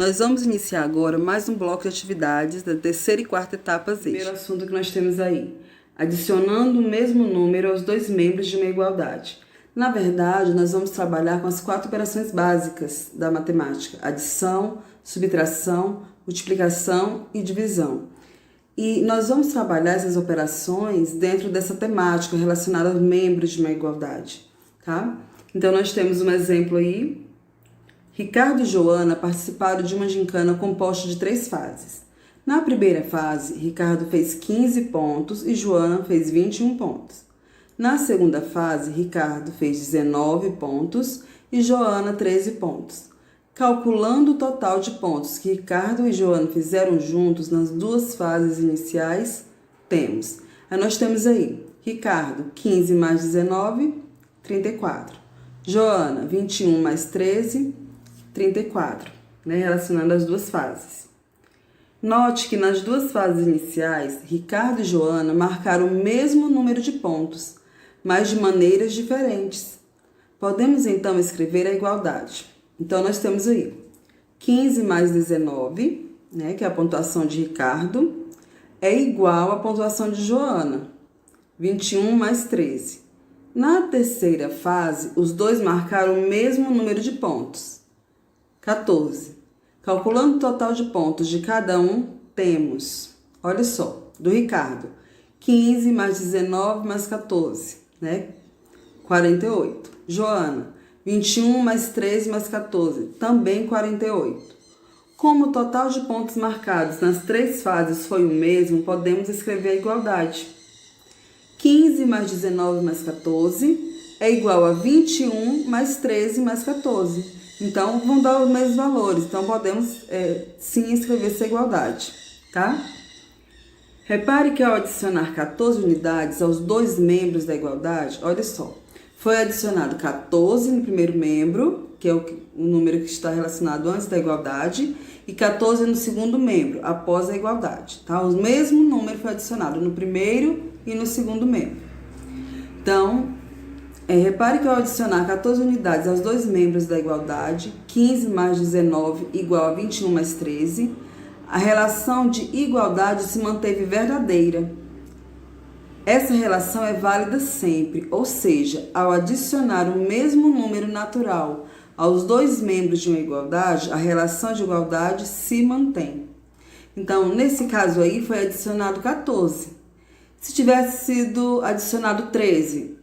Nós vamos iniciar agora mais um bloco de atividades da terceira e quarta etapas. Primeiro assunto que nós temos aí, adicionando o mesmo número aos dois membros de uma igualdade. Na verdade, nós vamos trabalhar com as 4 operações básicas da matemática: adição, subtração, multiplicação e divisão. E nós vamos trabalhar essas operações dentro dessa temática relacionada aos membros de uma igualdade, tá? Então, nós temos um exemplo aí. Ricardo e Joana participaram de uma gincana composta de 3 fases. Na primeira fase, Ricardo fez 15 pontos e Joana fez 21 pontos. Na segunda fase, Ricardo fez 19 pontos e Joana 13 pontos. Calculando o total de pontos que Ricardo e Joana fizeram juntos nas 2 fases iniciais, temos. Aí nós temos aí, Ricardo, 15 mais 19, 34. Joana, 21 mais 13, 34, relacionando as 2 fases. Note que nas 2 fases iniciais, Ricardo e Joana marcaram o mesmo número de pontos, mas de maneiras diferentes. Podemos então escrever a igualdade. Então, nós temos aí 15 mais 19, que é a pontuação de Ricardo, é igual à pontuação de Joana, 21 mais 13. Na terceira fase, os dois marcaram o mesmo número de pontos, 14. Calculando o total de pontos de cada um, temos, olha só, do Ricardo, 15 mais 19 mais 14, 48. Joana, 21 mais 13 mais 14, também 48. Como o total de pontos marcados nas 3 fases foi o mesmo, podemos escrever a igualdade. 15 mais 19 mais 14 é igual a 21 mais 13 mais 14. Então, vão dar os mesmos valores. Então, podemos sim escrever essa igualdade, tá? Repare que ao adicionar 14 unidades aos 2 membros da igualdade, olha só, foi adicionado 14 no primeiro membro, que é o número que está relacionado antes da igualdade, e 14 no segundo membro, após a igualdade, tá? O mesmo número foi adicionado no primeiro e no segundo membro. Então, repare que ao adicionar 14 unidades aos 2 membros da igualdade, 15 mais 19 igual a 21 mais 13, a relação de igualdade se manteve verdadeira. Essa relação é válida sempre, ou seja, ao adicionar o mesmo número natural aos 2 membros de uma igualdade, a relação de igualdade se mantém. Então, nesse caso aí, foi adicionado 14. Se tivesse sido adicionado 13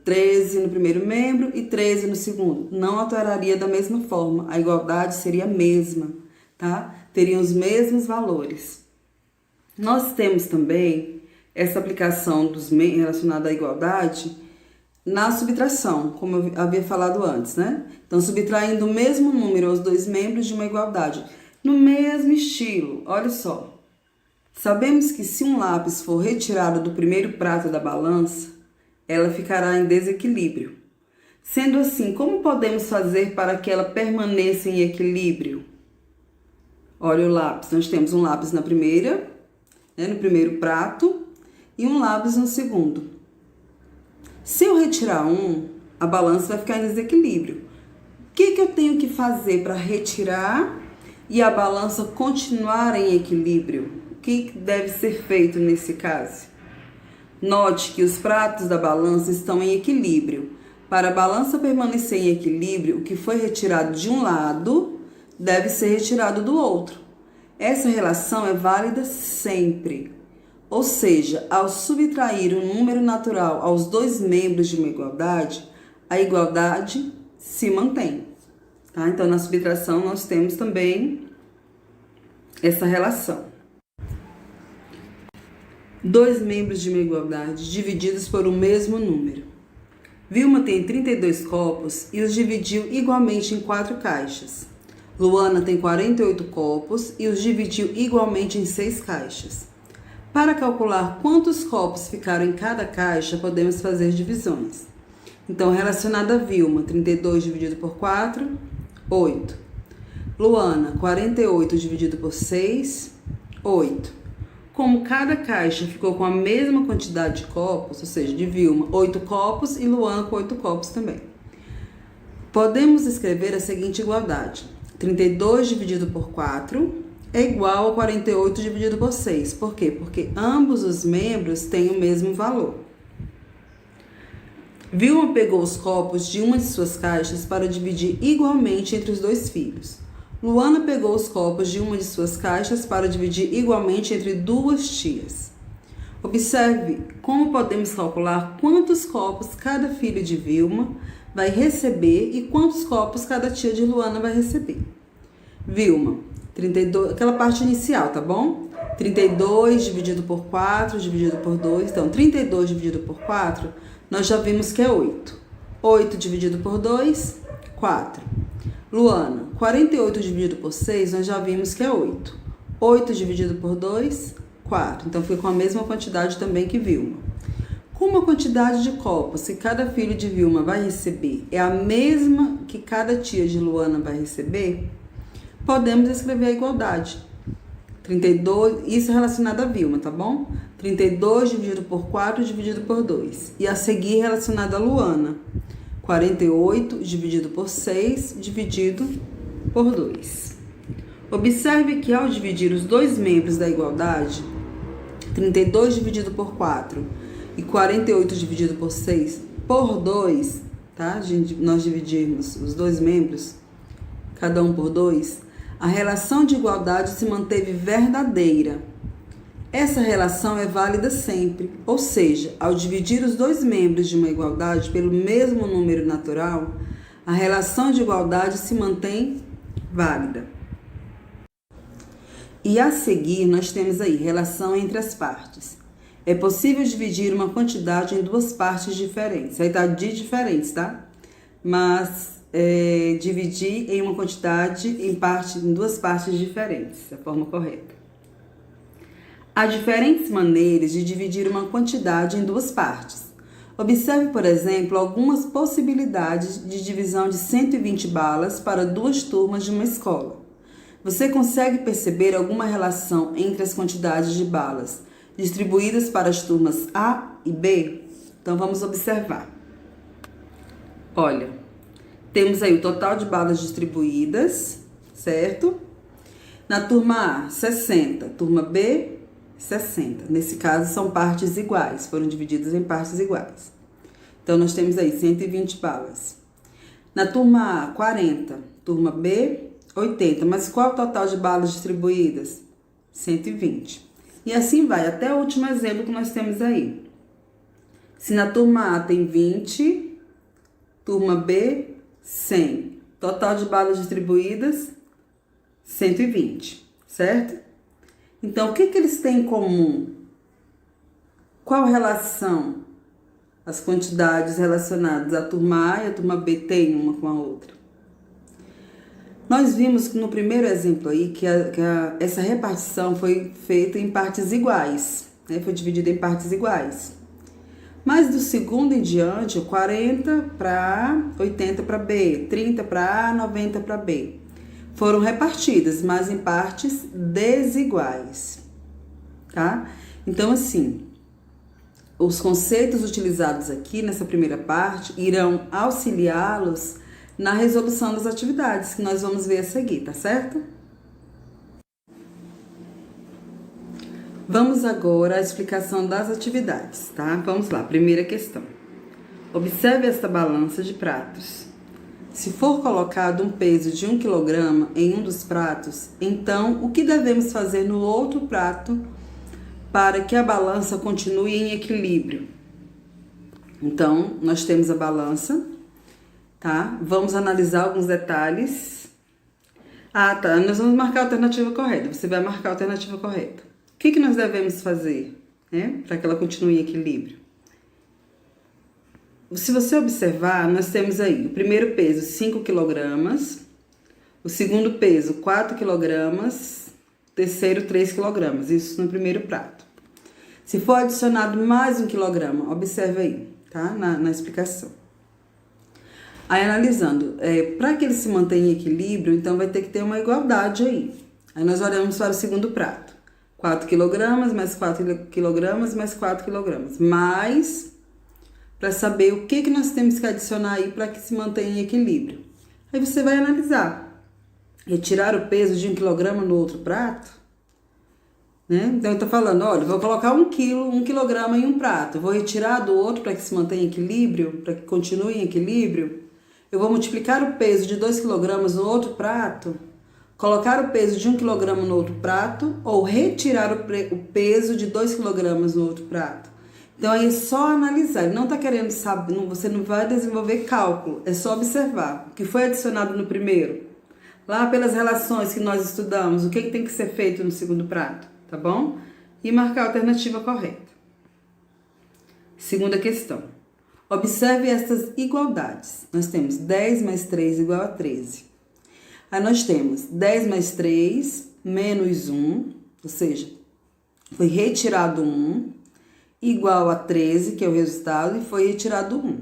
no primeiro membro e 13 no segundo, não alteraria da mesma forma, a igualdade seria a mesma, tá? Teriam os mesmos valores. Nós temos também essa aplicação relacionada à igualdade na subtração, como eu havia falado antes, Então, subtraindo o mesmo número aos 2 membros de uma igualdade, no mesmo estilo, olha só. Sabemos que se um lápis for retirado do primeiro prato da balança, ela ficará em desequilíbrio. Sendo assim, como podemos fazer para que ela permaneça em equilíbrio? Olha o lápis, nós temos um lápis na primeira, no primeiro prato, e um lápis no segundo. Se eu retirar um, a balança vai ficar em desequilíbrio. O que eu tenho que fazer para retirar e a balança continuar em equilíbrio? O que deve ser feito nesse caso? Note que os pratos da balança estão em equilíbrio. Para a balança permanecer em equilíbrio, o que foi retirado de um lado deve ser retirado do outro. Essa relação é válida sempre. Ou seja, ao subtrair um número natural aos 2 membros de uma igualdade, a igualdade se mantém. Tá? Então, na subtração, nós temos também essa relação. 2 membros de uma igualdade divididos por um mesmo número. Vilma tem 32 copos e os dividiu igualmente em 4 caixas. Luana tem 48 copos e os dividiu igualmente em 6 caixas. Para calcular quantos copos ficaram em cada caixa, podemos fazer divisões. Então, relacionada a Vilma, 32 dividido por 4, 8. Luana, 48 dividido por 6, 8. Como cada caixa ficou com a mesma quantidade de copos, ou seja, de Vilma, 8 copos e Luana com 8 copos também. Podemos escrever a seguinte igualdade. 32 dividido por 4 é igual a 48 dividido por 6. Por quê? Porque ambos os membros têm o mesmo valor. Vilma pegou os copos de uma de suas caixas para dividir igualmente entre os dois filhos. Luana pegou os copos de uma de suas caixas para dividir igualmente entre duas tias. Observe como podemos calcular quantos copos cada filho de Vilma vai receber e quantos copos cada tia de Luana vai receber. Vilma, 32, aquela parte inicial, tá bom? 32 dividido por 4 dividido por 2. Então, 32 dividido por 4, nós já vimos que é 8. 8 dividido por 2, 4. Luana, 48 dividido por 6, nós já vimos que é 8. 8 dividido por 2, 4. Então, fica com a mesma quantidade também que Vilma. Como a quantidade de copos que cada filho de Vilma vai receber é a mesma que cada tia de Luana vai receber, podemos escrever a igualdade. 32, isso é relacionado a Vilma, tá bom? 32 dividido por 4 dividido por 2. E a seguir relacionado a Luana. 48 dividido por 6 dividido por 2. Observe que ao dividir os dois membros da igualdade, 32 dividido por 4 e 48 dividido por 6 por 2, tá? Nós dividirmos os dois membros, cada um por 2, a relação de igualdade se manteve verdadeira. Essa relação é válida sempre, ou seja, ao dividir os dois membros de uma igualdade pelo mesmo número natural, a relação de igualdade se mantém válida. E a seguir, nós temos aí relação entre as partes. É possível dividir uma quantidade em duas partes diferentes. Aí tá de diferentes, tá? Mas dividir em uma quantidade em duas partes diferentes, é a forma correta. Há diferentes maneiras de dividir uma quantidade em duas partes. Observe, por exemplo, algumas possibilidades de divisão de 120 balas para duas turmas de uma escola. Você consegue perceber alguma relação entre as quantidades de balas distribuídas para as turmas A e B? Então, vamos observar. Olha, temos aí o total de balas distribuídas, certo? Na turma A, 60. Turma B, 60. Nesse caso, são partes iguais, foram divididas em partes iguais. Então, nós temos aí 120 balas. Na turma A, 40. Turma B, 80. Mas qual o total de balas distribuídas? 120. E assim vai, até o último exemplo que nós temos aí. Se na turma A tem 20, turma B, 100. Total de balas distribuídas, 120, certo? Então, o que eles têm em comum? Qual relação as quantidades relacionadas à turma A e à turma B têm uma com a outra? Nós vimos que no primeiro exemplo aí que essa repartição foi feita em partes iguais, né? Foi dividida em partes iguais. Mas do segundo em diante, 40 para A, 80 para B, 30 para A, 90 para B. Foram repartidas, mas em partes desiguais, tá? Então, assim, os conceitos utilizados aqui nessa primeira parte irão auxiliá-los na resolução das atividades que nós vamos ver a seguir, tá certo? Vamos agora à explicação das atividades, tá? Vamos lá, primeira questão. Observe esta balança de pratos. Se for colocado um peso de 1 kg em um dos pratos, então o que devemos fazer no outro prato para que a balança continue em equilíbrio? Então, nós temos a balança, tá? Vamos analisar alguns detalhes. Ah, tá. Nós vamos marcar a alternativa correta. Você vai marcar a alternativa correta. O que nós devemos fazer, né, para que ela continue em equilíbrio? Se você observar, nós temos aí o primeiro peso, 5 kg, o segundo peso, 4 kg, o terceiro, 3 kg, isso no primeiro prato. Se for adicionado mais 1 kg, observe aí, tá, na explicação. Aí, analisando, para que ele se mantenha em equilíbrio, então vai ter que ter uma igualdade aí. Aí nós olhamos para o segundo prato. 4 kg, mais 4 kg, mais 4 kg. Mais, para saber o que nós temos que adicionar aí para que se mantenha em equilíbrio. Aí você vai analisar. retirar o peso de 1 quilograma no outro prato, né? Então eu tô falando, olha, vou colocar 1 quilograma em um prato, vou retirar do outro para que se mantenha em equilíbrio, para que continue em equilíbrio. Eu vou multiplicar o peso de 2 quilogramas no outro prato, colocar o peso de 1 quilograma no outro prato ou retirar o peso de 2 quilogramas no outro prato. Então aí é só analisar, ele não está querendo saber, você não vai desenvolver cálculo, é só observar o que foi adicionado no primeiro. Lá pelas relações que nós estudamos, o que tem que ser feito no segundo prato, tá bom? E marcar a alternativa correta. Segunda questão. Observe estas igualdades. Nós temos 10 mais 3 igual a 13. Aí nós temos 10 mais 3 menos 1, ou seja, foi retirado 1, igual a 13, que é o resultado, e foi retirado 1.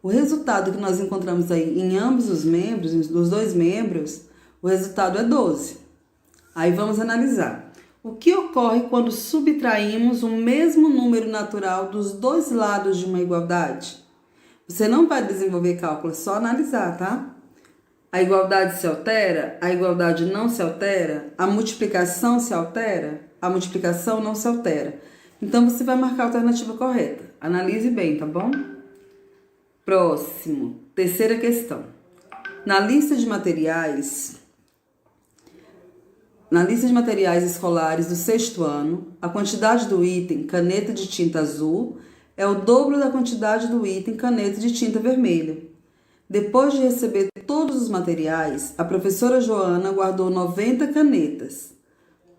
O resultado que nós encontramos aí em ambos os membros, dos dois membros, o resultado é 12. Aí vamos analisar. O que ocorre quando subtraímos o mesmo número natural dos dois lados de uma igualdade? Você não vai desenvolver cálculo, é só analisar, tá? A igualdade se altera? A igualdade não se altera? A multiplicação se altera? A multiplicação não se altera. Então, você vai marcar a alternativa correta. Analise bem, tá bom? Próximo, terceira questão. Na lista de materiais escolares do 6º ano, a quantidade do item caneta de tinta azul é o dobro da quantidade do item caneta de tinta vermelha. Depois de receber todos os materiais, a professora Joana guardou 90 canetas.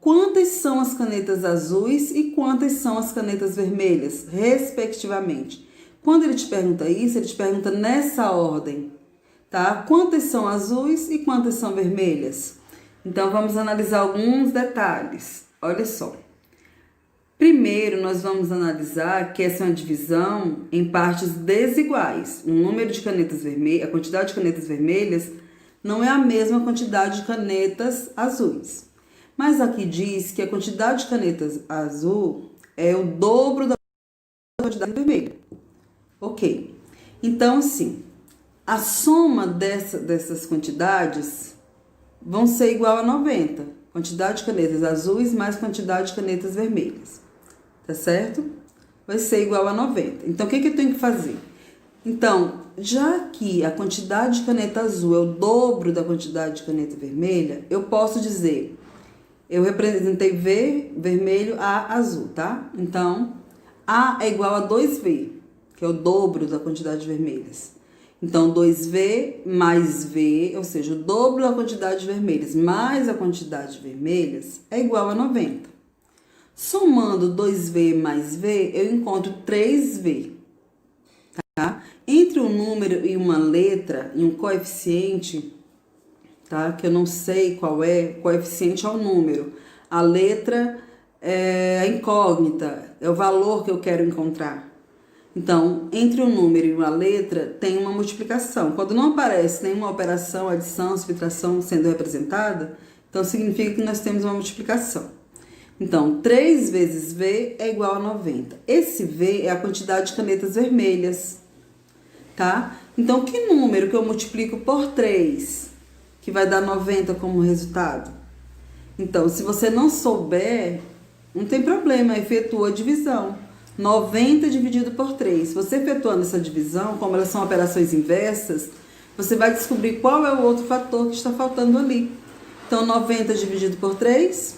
Quantas são as canetas azuis e quantas são as canetas vermelhas, respectivamente? Quando ele te pergunta isso, ele te pergunta nessa ordem, tá? Quantas são azuis e quantas são vermelhas? Então, vamos analisar alguns detalhes. Olha só. Primeiro, nós vamos analisar que essa é uma divisão em partes desiguais. O número de canetas vermelhas, a quantidade de canetas vermelhas não é a mesma quantidade de canetas azuis. Mas aqui diz que a quantidade de canetas azul é o dobro da quantidade vermelha. Ok. Então, assim, a soma dessas quantidades vão ser igual a 90. Quantidade de canetas azuis mais quantidade de canetas vermelhas. Tá certo? Vai ser igual a 90. Então, o que eu tenho que fazer? Então, já que a quantidade de caneta azul é o dobro da quantidade de caneta vermelha, eu posso dizer, eu representei V, vermelho, A, azul, tá? Então, A é igual a 2V, que é o dobro da quantidade de vermelhas. Então, 2V mais V, ou seja, o dobro da quantidade de vermelhas mais a quantidade de vermelhas é igual a 90. Somando 2V mais V, eu encontro 3V. Tá? Entre um número e uma letra, e um coeficiente, tá? Que eu não sei qual é, coeficiente é o número. A letra é a incógnita, é o valor que eu quero encontrar. Então, entre um número e uma letra, tem uma multiplicação. Quando não aparece nenhuma operação, adição, subtração sendo representada, então significa que nós temos uma multiplicação. Então, 3 vezes V é igual a 90. Esse V é a quantidade de canetas vermelhas, tá? Então, que número que eu multiplico por 3, que vai dar 90 como resultado? Então, se você não souber, não tem problema, efetua a divisão. 90 dividido por 3. Você efetuando essa divisão, como elas são operações inversas, você vai descobrir qual é o outro fator que está faltando ali. Então, 90 dividido por 3,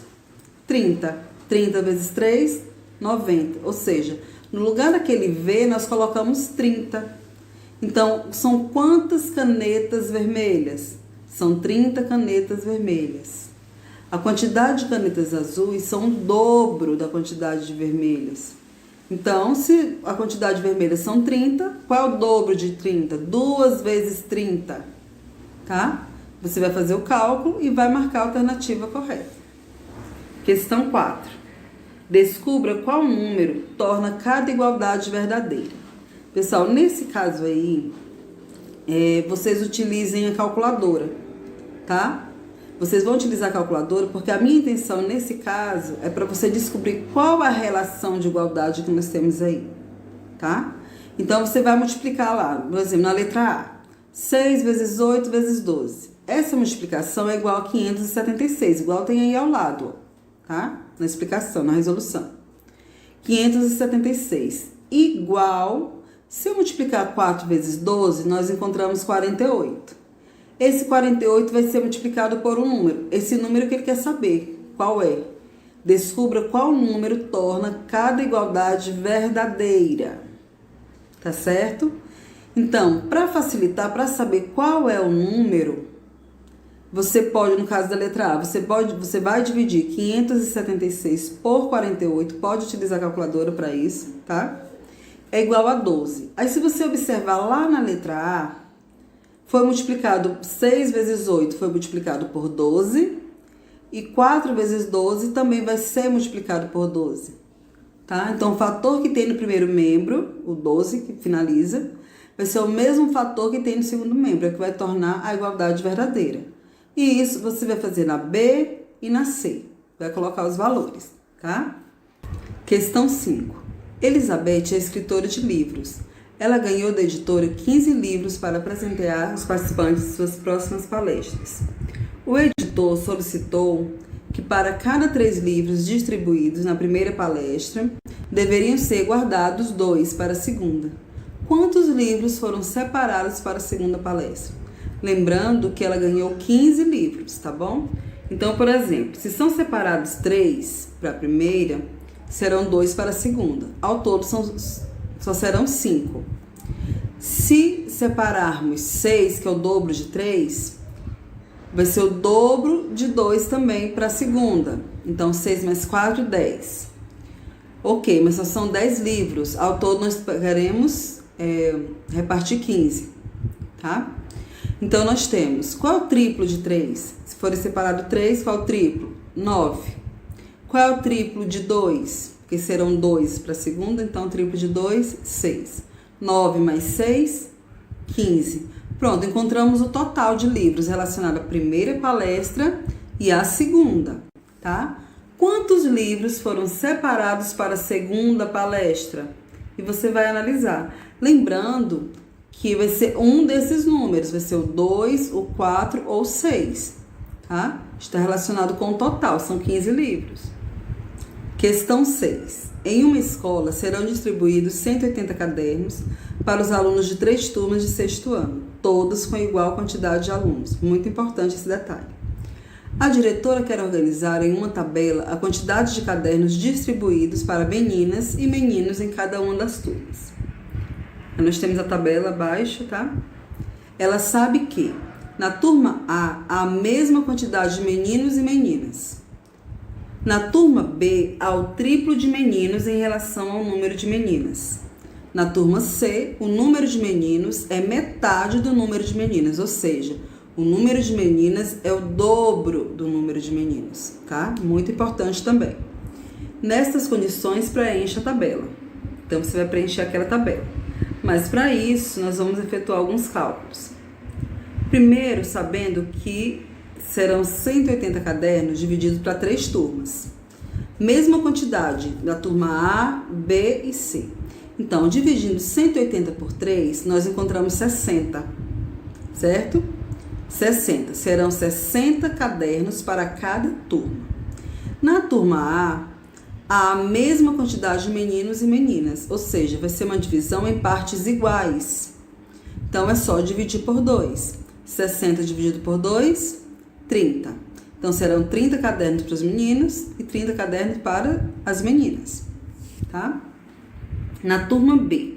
30. 30 vezes 3, 90. Ou seja, no lugar daquele V, nós colocamos 30. Então, são quantas canetas vermelhas? São 30 canetas vermelhas. A quantidade de canetas azuis são o dobro da quantidade de vermelhas. Então, se a quantidade de vermelhas são 30, qual é o dobro de 30? 2 vezes 30, tá? Você vai fazer o cálculo e vai marcar a alternativa correta. Questão 4. Descubra qual número torna cada igualdade verdadeira. Pessoal, nesse caso aí, vocês utilizem a calculadora, tá? Vocês vão utilizar a calculadora porque a minha intenção nesse caso é para você descobrir qual a relação de igualdade que nós temos aí, tá? Então, você vai multiplicar lá, por exemplo, na letra A, 6 vezes 8 vezes 12. essa multiplicação é igual a 576, igual tem aí ao lado, tá? Na explicação, na resolução. 576 igual, se eu multiplicar 4 vezes 12, nós encontramos 48. Esse 48 vai ser multiplicado por um número. Esse número que ele quer saber, qual é? Descubra qual número torna cada igualdade verdadeira. Tá certo? Então, para facilitar, para saber qual é o número, você pode, no caso da letra A, você vai dividir 576 por 48, pode utilizar a calculadora para isso, tá? É igual a 12. Aí, se você observar lá na letra A, foi multiplicado 6 vezes 8, foi multiplicado por 12, e 4 vezes 12 também vai ser multiplicado por 12, tá? Então, o fator que tem no primeiro membro, o 12, que finaliza, vai ser o mesmo fator que tem no segundo membro, que vai tornar a igualdade verdadeira. E isso você vai fazer na B e na C. Vai colocar os valores, tá? Questão 5. Elizabeth é escritora de livros. Ela ganhou da editora 15 livros para presentear os participantes de suas próximas palestras. O editor solicitou que para cada 3 livros distribuídos na primeira palestra, deveriam ser guardados 2 para a segunda. Quantos livros foram separados para a segunda palestra? Lembrando que ela ganhou 15 livros, tá bom? Então, por exemplo, se são separados 3 para a primeira, serão 2 para a segunda. Ao todo, só serão 5. Se separarmos 6, que é o dobro de 3, vai ser o dobro de 2 também para a segunda. Então, 6 mais 4, 10. Ok, mas só são 10 livros. Ao todo, nós pegaremos, repartir 15, tá? Então, nós temos, qual é o triplo de 3? Se for separado 3, qual é o triplo? 9. Qual é o triplo de 2? Porque serão 2 para a segunda, então o triplo de 2, 6. 9 mais 6, 15. Pronto, encontramos o total de livros relacionado à primeira palestra e à segunda, tá? Quantos livros foram separados para a segunda palestra? E você vai analisar. Lembrando que vai ser um desses números, vai ser o 2, o 4 ou o 6, tá? Está relacionado com o total, são 15 livros. Questão 6. Em uma escola serão distribuídos 180 cadernos para os alunos de 3 turmas de 6º ano, todos com igual quantidade de alunos. Muito importante esse detalhe. A diretora quer organizar em uma tabela a quantidade de cadernos distribuídos para meninas e meninos em cada uma das turmas. Nós temos a tabela abaixo, tá? Ela sabe que na turma A há a mesma quantidade de meninos e meninas. Na turma B há o triplo de meninos em relação ao número de meninas. Na turma C, o número de meninos é metade do número de meninas, ou seja, o número de meninas é o dobro do número de meninos, tá? Muito importante também. Nestas condições, preencha a tabela. Então, você vai preencher aquela tabela. Mas para isso, nós vamos efetuar alguns cálculos. Primeiro, sabendo que serão 180 cadernos divididos para 3 turmas. Mesma quantidade da turma A, B e C. Então, dividindo 180 por 3, nós encontramos 60, certo? 60. Serão 60 cadernos para cada turma. Na turma A, há a mesma quantidade de meninos e meninas, ou seja, vai ser uma divisão em partes iguais. Então, é só dividir por 2. 60 dividido por 2, 30. Então, serão 30 cadernos para os meninos e 30 cadernos para as meninas, tá? Na turma B,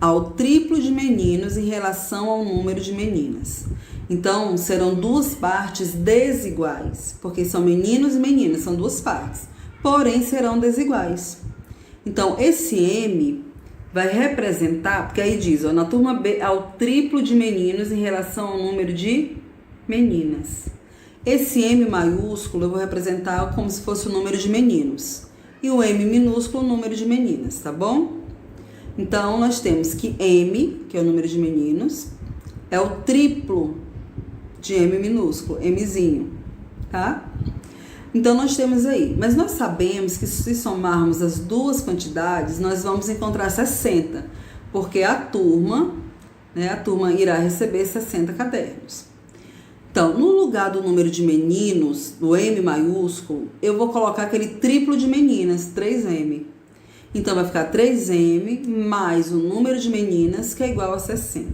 há o triplo de meninos em relação ao número de meninas. Então, serão 2 partes desiguais, porque são meninos e meninas, são 2 partes, porém serão desiguais. Então, esse M vai representar, porque aí diz, ó, na turma B há o triplo de meninos em relação ao número de meninas. Esse M maiúsculo eu vou representar como se fosse o número de meninos, e o M minúsculo o número de meninas, tá bom? Então, nós temos que M, que é o número de meninos, é o triplo de M minúsculo, Mzinho, tá? Então, nós temos aí, mas nós sabemos que se somarmos as duas quantidades, nós vamos encontrar 60, porque a turma né, a turma irá receber 60 cadernos. Então, no lugar do número de meninos, do M maiúsculo, eu vou colocar aquele triplo de meninas, 3M. Então, vai ficar 3M mais o número de meninas, que é igual a 60.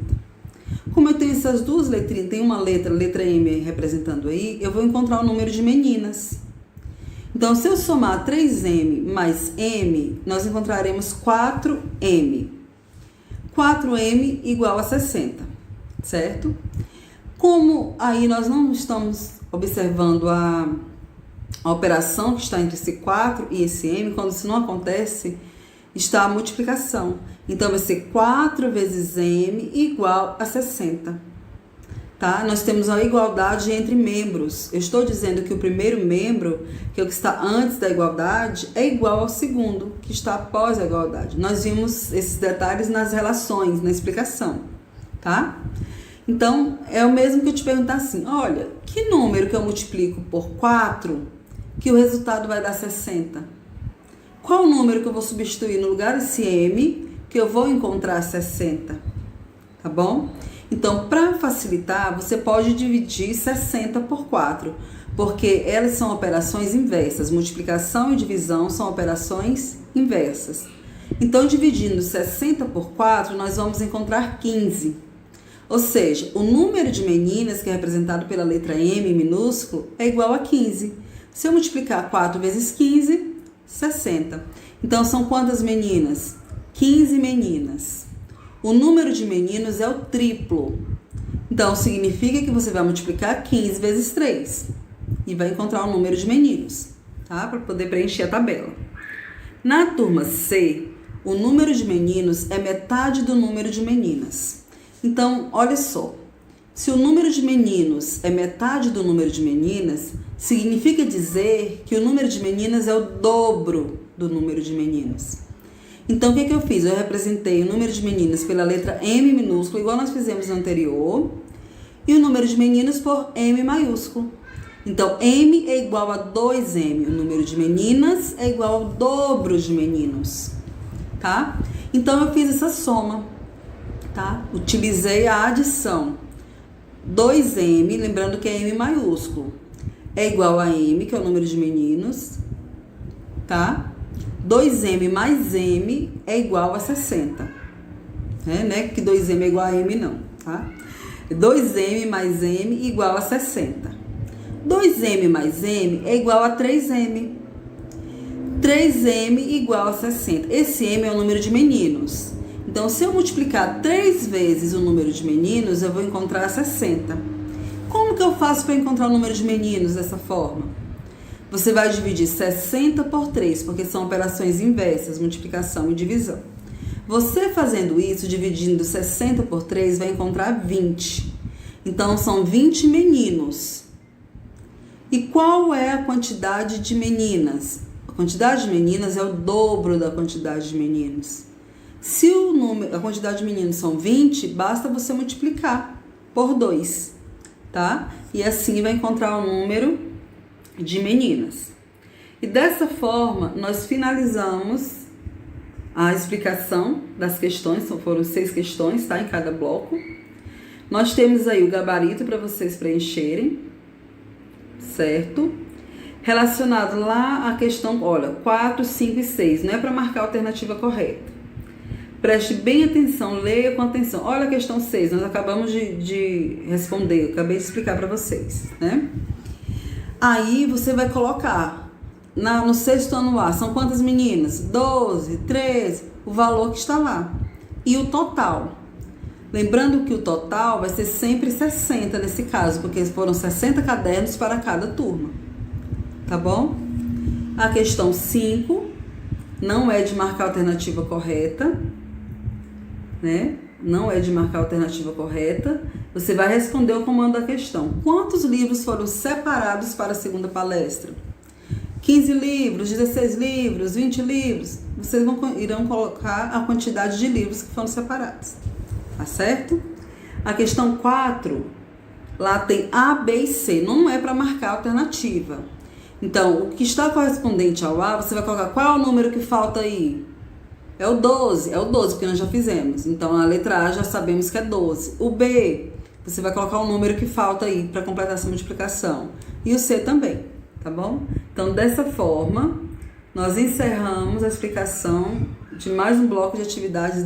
Como eu tenho essas duas letrinhas, tem uma letra M representando aí, eu vou encontrar o número de meninas. Então, se eu somar 3M mais M, nós encontraremos 4M. 4M igual a 60, certo? Como aí nós não estamos observando a operação que está entre esse 4 e esse M, quando isso não acontece, está a multiplicação. Então, vai ser 4 vezes M igual a 60. Tá? Nós temos a igualdade entre membros. Eu estou dizendo que o primeiro membro, que é o que está antes da igualdade, é igual ao segundo, que está após a igualdade. Nós vimos esses detalhes nas relações, na explicação, tá? Então, é o mesmo que eu te perguntar assim, olha, que número que eu multiplico por 4 que o resultado vai dar 60? Qual o número que eu vou substituir no lugar desse M que eu vou encontrar 60? Tá bom? Então, para facilitar, você pode dividir 60 por 4, porque elas são operações inversas. Multiplicação e divisão são operações inversas. Então, dividindo 60 por 4, nós vamos encontrar 15. Ou seja, o número de meninas, que é representado pela letra M minúsculo, é igual a 15. Se eu multiplicar 4 vezes 15, 60. Então, são quantas meninas? 15 meninas. O número de meninos é o triplo. Então, significa que você vai multiplicar 15 vezes 3 e vai encontrar o número de meninos, tá? Para poder preencher a tabela. Na turma C, o número de meninos é metade do número de meninas. Então, olha só. Se o número de meninos é metade do número de meninas, significa dizer que o número de meninas é o dobro do número de meninos. Então, o que eu fiz? Eu representei o número de meninas pela letra M minúsculo, igual nós fizemos no anterior, e o número de meninos por M maiúsculo. Então, M é igual a 2M, o número de meninas é igual ao dobro de meninos, tá? Então, eu fiz essa soma, tá? Utilizei a adição. 2M, lembrando que é M maiúsculo, é igual a M, que é o número de meninos, tá? 2M mais M é igual a 60. Né? Que 2M é igual a M, não, tá? 2M mais M igual a 60. 2M mais M é igual a 3M. 3M igual a 60. Esse M é o número de meninos. Então, se eu multiplicar 3 vezes o número de meninos, eu vou encontrar 60. Como que eu faço para encontrar o número de meninos dessa forma? Você vai dividir 60 por 3, porque são operações inversas, multiplicação e divisão. Você fazendo isso, dividindo 60 por 3, vai encontrar 20. Então, são 20 meninos. E qual é a quantidade de meninas? A quantidade de meninas é o dobro da quantidade de meninos. Se a quantidade de meninos são 20, basta você multiplicar por 2, tá? E assim vai encontrar o número de meninas. E dessa forma, nós finalizamos a explicação das questões, foram 6 questões, tá? Em cada bloco. Nós temos aí o gabarito para vocês preencherem, certo? Relacionado lá à questão, olha, 4, 5 e 6, não é para marcar a alternativa correta. Preste bem atenção, leia com atenção. Olha a questão 6, nós acabamos de responder, eu acabei de explicar para vocês, né? Aí você vai colocar no sexto ano A, são quantas meninas? 12, 13, o valor que está lá. E o total. Lembrando que o total vai ser sempre 60 nesse caso, porque foram 60 cadernos para cada turma. Tá bom? A questão 5 não é de marcar a alternativa correta, né? Não é de marcar a alternativa correta. Você vai responder o comando da questão. Quantos livros foram separados para a segunda palestra? 15 livros, 16 livros, 20 livros. Vocês irão colocar a quantidade de livros que foram separados. Tá certo? A questão 4, lá tem A, B e C. Não é para marcar a alternativa. Então, o que está correspondente ao A, você vai colocar qual é o número que falta aí? É o 12, porque nós já fizemos. Então, a letra A já sabemos que é 12. O B, você vai colocar o número que falta aí para completar essa multiplicação. E o C também, tá bom? Então, dessa forma, nós encerramos a explicação de mais um bloco de atividades